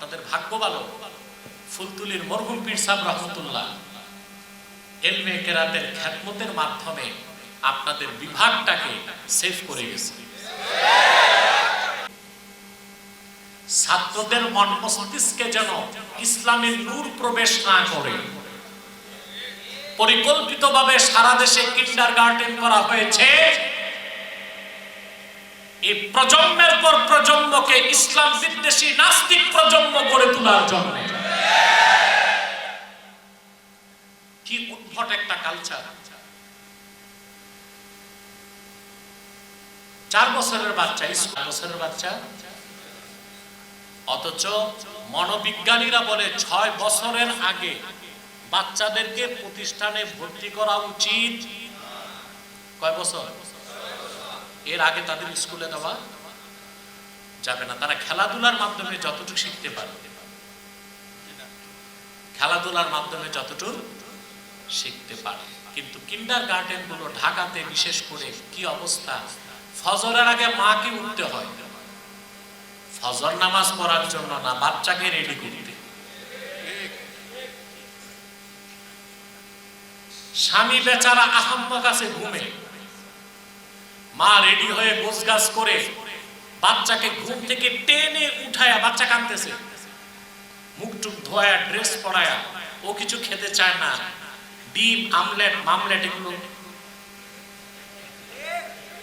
আপনাদের ভাগ্য ভালো, ফুলতুলির মরহুম পীর সাহেব রহমতুল্লাহ ইলমে কেরাতের খেদমতের মাধ্যমে আপনাদের বিভাগটাকে সেভ করে গেছে। ছাত্রদের মন মস্তিষ্কে যেন ইসলামের নূর প্রবেশ না করে পরিকল্পিতভাবে সারা দেশে কিন্ডারগার্টেন করা হয়েছে। এই প্রজন্মের পর প্রজন্মকে ইসলাম বিদ্বেষী নাস্তিক প্রজন্ম গড়ে তোলার জন্য। কি উদ্ভট একটা কালচার। 4 বছরের বাচ্চা, 4 বছরের বাচ্চা, অথচ মনোবিজ্ঞানীরা বলে 6 বছরের আগে বাচ্চাদেরকে প্রতিষ্ঠানে ভর্তি করা উচিত। কয় বছর? এর আগে তাদের স্কুলে দেওয়া যাবে না। তারা খেলাধুলার মাধ্যমে যতটুকু শিখতে পারে, খেলাধুলার মাধ্যমে যতটুকু শিখতে পারে। কিন্তু কিন্ডারগার্টেন গুলো ঢাকাতে বিশেষ করে কি অবস্থা, ফজরের আগে মাকে উঠতে হয় ফজর নামাজ পড়ার জন্য, না বাচ্চাকে রেডি করতে। স্বামী বেচারা আহাম্মক আছে ঘুমে, মা রেডি হয়ে গোছগাছ করে বাচ্চাকে ঘুম থেকে টেনে উঠায়া, বাচ্চা কাঁদতেছে, মুখ টুক ধোয়া ড্রেস পরায়া, ও কিছু খেতে চায় না, ডিম আমলেট মামলেট এগুলো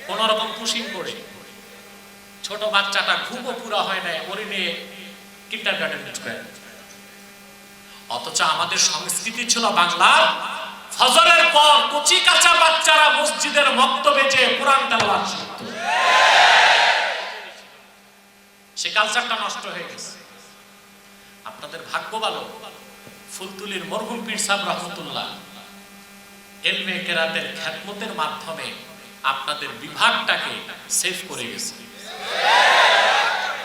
কোন রকম পুশিং করে ছোট বাচ্চাটা ঘুমও পুরা হয় না, ওরে নিয়ে কিন্ডারগার্টেনে ঢুকায়। অথচ আমাদের সংস্কৃতি ছিল বাংলা ফজরের পর কচি কাঁচা বাচ্চারা মসজিদের মক্তবে যে কোরআন তেলাওয়াত শিখত। সে কালচারটা নষ্ট হয়ে গেছে। আপনাদের ভাগ্য ভালো, ফুলতুলির মরহুম পীর সাহেব রহমতুল্লাহ ইলমে কেরাতের খেদমতের মাধ্যমে আপনাদের বিভাগটাকে সেভ করে গেছে।